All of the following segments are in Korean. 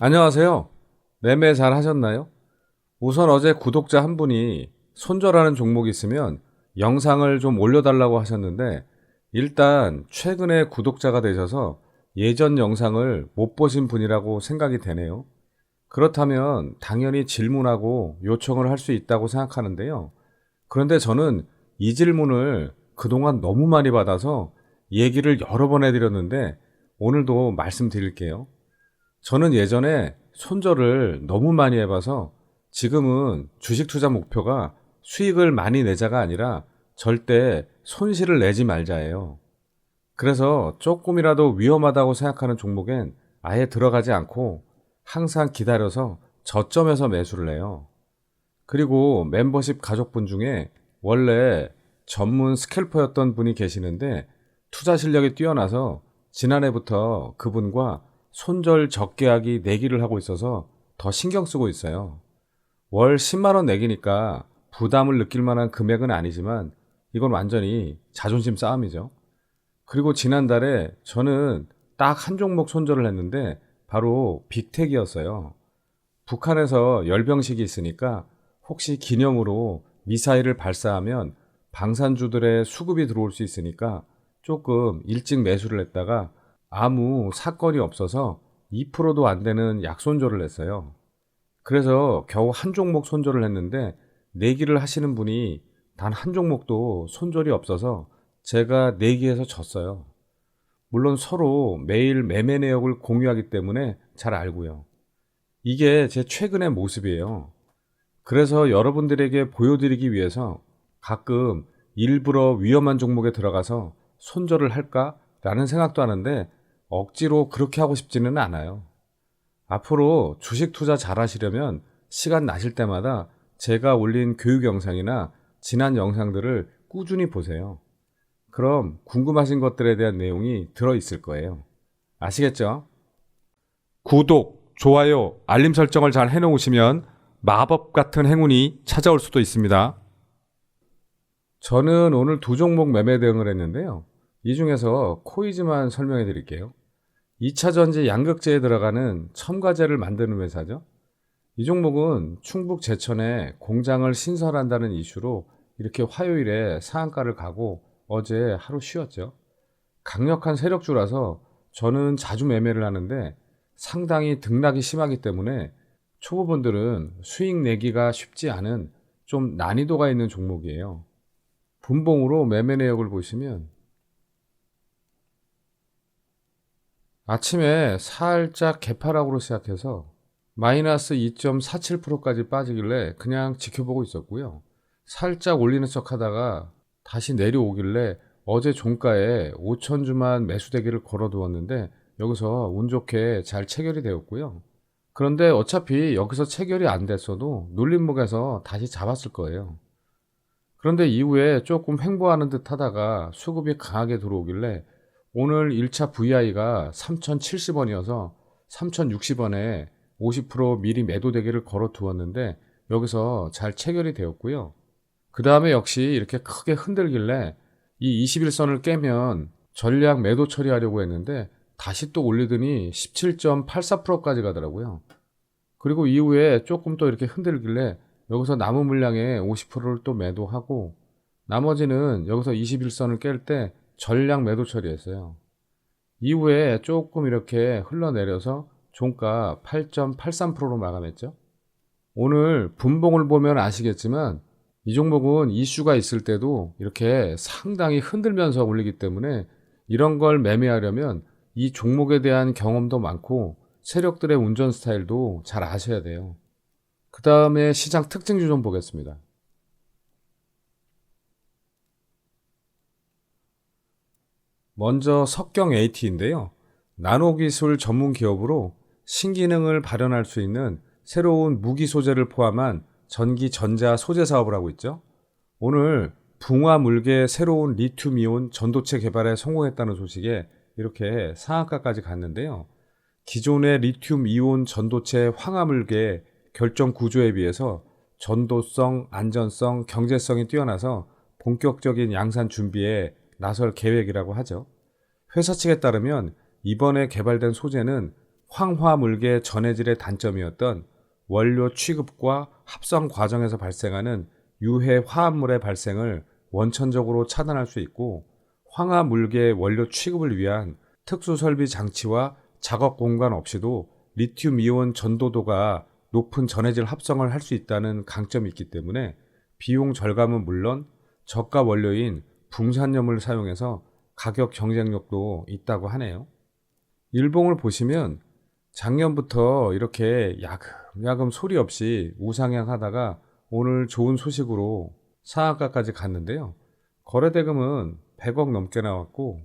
안녕하세요. 매매 잘 하셨나요? 우선 어제 구독자 한 분이 손절하는 종목이 있으면 영상을 좀 올려달라고 하셨는데, 일단 최근에 구독자가 되셔서 예전 영상을 못 보신 분이라고 생각이 되네요. 그렇다면 당연히 질문하고 요청을 할 수 있다고 생각하는데요. 그런데 저는 이 질문을 그동안 너무 많이 받아서 얘기를 여러 번 해드렸는데, 오늘도 말씀드릴게요. 저는 예전에 손절을 너무 많이 해봐서 지금은 주식 투자 목표가 수익을 많이 내자가 아니라 절대 손실을 내지 말자예요. 그래서 조금이라도 위험하다고 생각하는 종목엔 아예 들어가지 않고 항상 기다려서 저점에서 매수를 해요. 그리고 멤버십 가족분 중에 원래 전문 스캘퍼였던 분이 계시는데, 투자 실력이 뛰어나서 지난해부터 그분과 손절 적게 하기 내기를 하고 있어서 더 신경 쓰고 있어요. 월 10만 원 내기니까 부담을 느낄 만한 금액은 아니지만 이건 완전히 자존심 싸움이죠. 그리고 지난달에 저는 딱 한 종목 손절을 했는데 바로 빅텍이었어요. 북한에서 열병식이 있으니까 혹시 기념으로 미사일을 발사하면 방산주들의 수급이 들어올 수 있으니까 조금 일찍 매수를 했다가 아무 사건이 없어서 2%도 안 되는 약손절을 했어요. 그래서 겨우 한 종목 손절을 했는데, 내기를 하시는 분이 단 한 종목도 손절이 없어서 제가 내기해서 졌어요. 물론 서로 매일 매매 내역을 공유하기 때문에 잘 알고요. 이게 제 최근의 모습이에요. 그래서 여러분들에게 보여드리기 위해서 가끔 일부러 위험한 종목에 들어가서 손절을 할까라는 생각도 하는데, 억지로 그렇게 하고 싶지는 않아요. 앞으로 주식 투자 잘 하시려면 시간 나실 때마다 제가 올린 교육 영상이나 지난 영상들을 꾸준히 보세요. 그럼 궁금하신 것들에 대한 내용이 들어있을 거예요. 아시겠죠? 구독, 좋아요, 알림 설정을 잘 해놓으시면 마법 같은 행운이 찾아올 수도 있습니다. 저는 오늘 두 종목 매매 대응을 했는데요. 이 중에서 코이즈만 설명해 드릴게요. 2차전지 양극재에 들어가는 첨가제를 만드는 회사죠. 이 종목은 충북 제천에 공장을 신설한다는 이슈로 이렇게 화요일에 상한가를 가고 어제 하루 쉬었죠. 강력한 세력주라서 저는 자주 매매를 하는데 상당히 등락이 심하기 때문에 초보분들은 수익 내기가 쉽지 않은 좀 난이도가 있는 종목이에요. 분봉으로 매매 내역을 보시면 아침에 살짝 개파락으로 시작해서 마이너스 2.47%까지 빠지길래 그냥 지켜보고 있었고요. 살짝 올리는 척 하다가 다시 내려오길래 어제 종가에 5천주만 매수대기를 걸어두었는데 여기서 운 좋게 잘 체결이 되었고요. 그런데 어차피 여기서 체결이 안 됐어도 눌림목에서 다시 잡았을 거예요. 그런데 이후에 조금 횡보하는 듯 하다가 수급이 강하게 들어오길래 오늘 1차 VI가 3,070원이어서 3,060원에 50% 미리 매도 대기를 걸어 두었는데 여기서 잘 체결이 되었고요. 그 다음에 역시 이렇게 크게 흔들길래 이 21선을 깨면 전량 매도 처리하려고 했는데 다시 또 올리더니 17.84%까지 가더라고요. 그리고 이후에 조금 또 이렇게 흔들길래 여기서 남은 물량의 50%를 또 매도하고 나머지는 여기서 21선을 깰 때 전량 매도 처리했어요. 이후에 조금 이렇게 흘러내려서 종가 8.83%로 마감했죠. 오늘 분봉을 보면 아시겠지만 이 종목은 이슈가 있을 때도 이렇게 상당히 흔들면서 올리기 때문에 이런 걸 매매하려면 이 종목에 대한 경험도 많고 세력들의 운전 스타일도 잘 아셔야 돼요. 그 다음에 시장 특징주 좀 보겠습니다. 먼저 석경 AT인데요. 나노기술 전문 기업으로 신기능을 발현할 수 있는 새로운 무기 소재를 포함한 전기 전자 소재 사업을 하고 있죠. 오늘 붕화물계 새로운 리튬이온 전도체 개발에 성공했다는 소식에 이렇게 상한가까지 갔는데요. 기존의 리튬이온 전도체 황화물계 결정 구조에 비해서 전도성, 안전성, 경제성이 뛰어나서 본격적인 양산 준비에 나설 계획이라고 하죠. 회사 측에 따르면 이번에 개발된 소재는 황화물계 전해질의 단점이었던 원료 취급과 합성 과정에서 발생하는 유해 화합물의 발생을 원천적으로 차단할 수 있고, 황화물계 원료 취급을 위한 특수 설비 장치와 작업 공간 없이도 리튬 이온 전도도가 높은 전해질 합성을 할 수 있다는 강점이 있기 때문에 비용 절감은 물론 저가 원료인 붕산염을 사용해서 가격 경쟁력도 있다고 하네요. 일봉을 보시면 작년부터 이렇게 야금야금 소리 없이 우상향하다가 오늘 좋은 소식으로 상한가까지 갔는데요. 거래대금은 100억 넘게 나왔고,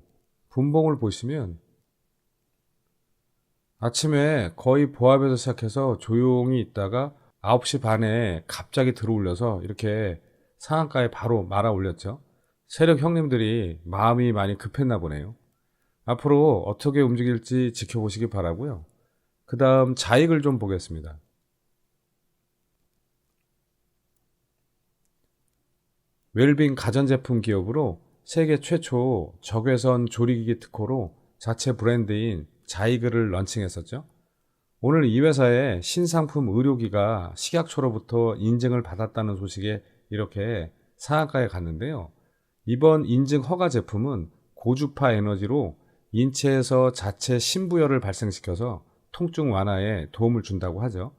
분봉을 보시면 아침에 거의 보합에서 시작해서 조용히 있다가 9시 반에 갑자기 들어올려서 이렇게 상한가에 바로 말아 올렸죠. 세력 형님들이 마음이 많이 급했나 보네요. 앞으로 어떻게 움직일지 지켜보시기 바라고요. 그 다음 자익을 좀 보겠습니다. 웰빙 가전제품 기업으로 세계 최초 적외선 조리기기 특허로 자체 브랜드인 자이그를 런칭했었죠. 오늘 이 회사의 신상품 의료기가 식약처로부터 인증을 받았다는 소식에 이렇게 상한가에 갔는데요. 이번 인증 허가 제품은 고주파 에너지로 인체에서 자체 신부열을 발생시켜서 통증 완화에 도움을 준다고 하죠.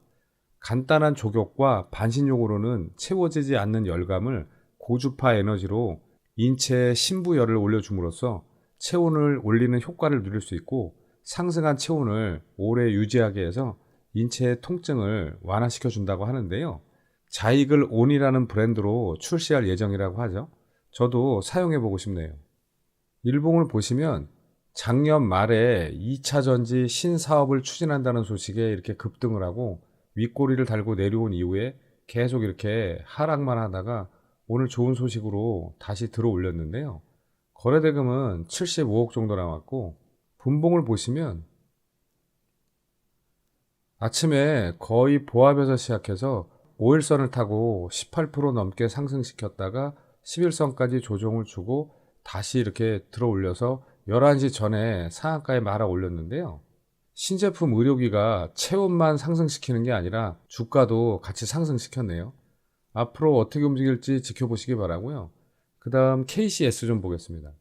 간단한 족욕과 반신욕으로는 채워지지 않는 열감을 고주파 에너지로 인체의 신부열을 올려줌으로써 체온을 올리는 효과를 누릴 수 있고, 상승한 체온을 오래 유지하게 해서 인체의 통증을 완화시켜 준다고 하는데요. 자이글 온이라는 브랜드로 출시할 예정이라고 하죠. 저도 사용해 보고 싶네요. 일봉을 보시면 작년 말에 2차 전지 신사업을 추진한다는 소식에 이렇게 급등을 하고 윗꼬리를 달고 내려온 이후에 계속 이렇게 하락만 하다가 오늘 좋은 소식으로 다시 들어 올렸는데요. 거래대금은 75억 정도 나왔고, 분봉을 보시면 아침에 거의 보합에서 시작해서 5일선을 타고 18% 넘게 상승시켰다가 11선까지 조정을 주고 다시 이렇게 들어 올려서 11시 전에 상한가에 말아 올렸는데요. 신제품 의료기가 체온만 상승시키는 게 아니라 주가도 같이 상승시켰네요. 앞으로 어떻게 움직일지 지켜보시기 바라고요. 그 다음 KCS 좀 보겠습니다.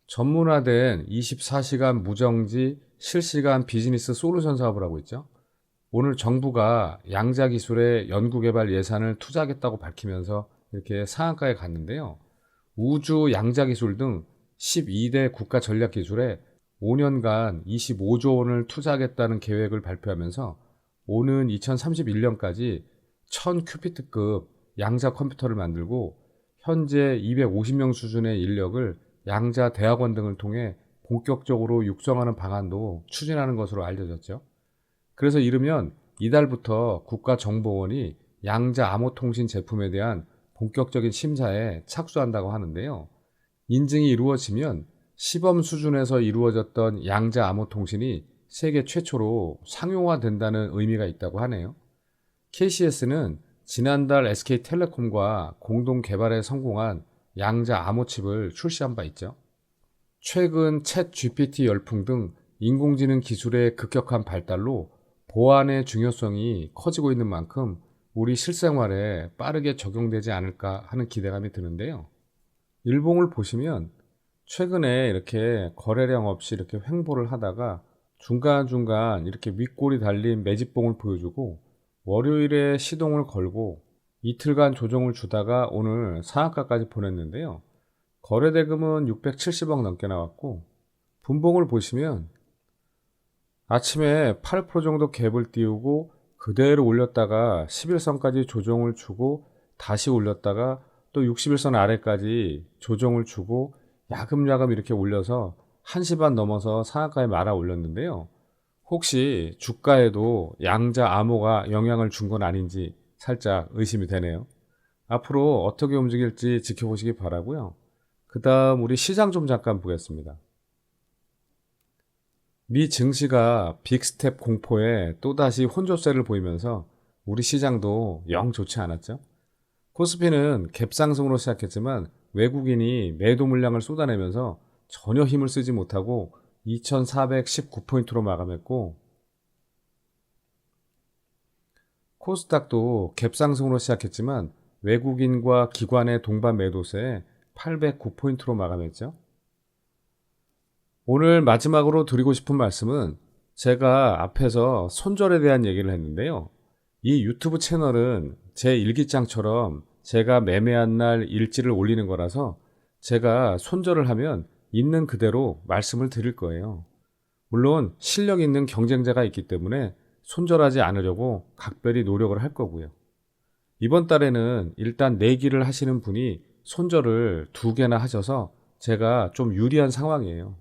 전문화된 24시간 무정지 실시간 비즈니스 솔루션 사업을 하고 있죠. 오늘 정부가 양자 기술의 연구개발 예산을 투자하겠다고 밝히면서 이렇게 상한가에 갔는데요. 우주 양자 기술 등 12대 국가 전략 기술에 5년간 25조 원을 투자하겠다는 계획을 발표하면서 오는 2031년까지 1000큐피트급 양자 컴퓨터를 만들고 현재 250명 수준의 인력을 양자 대학원 등을 통해 본격적으로 육성하는 방안도 추진하는 것으로 알려졌죠. 그래서 이르면 이달부터 국가정보원이 양자 암호통신 제품에 대한 본격적인 심사에 착수한다고 하는데요. 인증이 이루어지면 시범 수준에서 이루어졌던 양자 암호통신이 세계 최초로 상용화된다는 의미가 있다고 하네요. KCS는 지난달 SK텔레콤과 공동 개발에 성공한 양자 암호칩을 출시한 바 있죠. 최근 챗 GPT 열풍 등 인공지능 기술의 급격한 발달로 보안의 중요성이 커지고 있는 만큼 우리 실생활에 빠르게 적용되지 않을까 하는 기대감이 드는데요. 일봉을 보시면 최근에 이렇게 거래량 없이 이렇게 횡보를 하다가 중간중간 이렇게 윗골이 달린 매집봉을 보여주고 월요일에 시동을 걸고 이틀간 조정을 주다가 오늘 상한가까지 보냈는데요. 거래대금은 670억 넘게 나왔고, 분봉을 보시면 아침에 8% 정도 갭을 띄우고 그대로 올렸다가 11선까지 조정을 주고 다시 올렸다가 또 61선 아래까지 조정을 주고 야금야금 이렇게 올려서 1시 반 넘어서 상한가에 말아 올렸는데요. 혹시 주가에도 양자 암호가 영향을 준 건 아닌지 살짝 의심이 되네요. 앞으로 어떻게 움직일지 지켜보시기 바라고요. 그 다음 우리 시장 좀 잠깐 보겠습니다. 미 증시가 빅스텝 공포에 또다시 혼조세를 보이면서 우리 시장도 영 좋지 않았죠. 코스피는 갭상승으로 시작했지만 외국인이 매도 물량을 쏟아내면서 전혀 힘을 쓰지 못하고 2419포인트로 마감했고, 코스닥도 갭상승으로 시작했지만 외국인과 기관의 동반 매도세에 809포인트로 마감했죠. 오늘 마지막으로 드리고 싶은 말씀은, 제가 앞에서 손절에 대한 얘기를 했는데요. 이 유튜브 채널은 제 일기장처럼 제가 매매한 날 일지를 올리는 거라서 제가 손절을 하면 있는 그대로 말씀을 드릴 거예요. 물론 실력 있는 경쟁자가 있기 때문에 손절하지 않으려고 각별히 노력을 할 거고요. 이번 달에는 일단 내기를 하시는 분이 손절을 2개나 하셔서 제가 좀 유리한 상황이에요.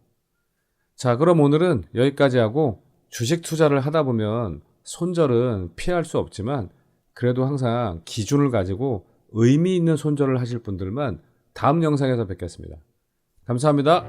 자, 그럼 오늘은 여기까지 하고, 주식 투자를 하다 보면 손절은 피할 수 없지만 그래도 항상 기준을 가지고 의미 있는 손절을 하실 분들만 다음 영상에서 뵙겠습니다. 감사합니다.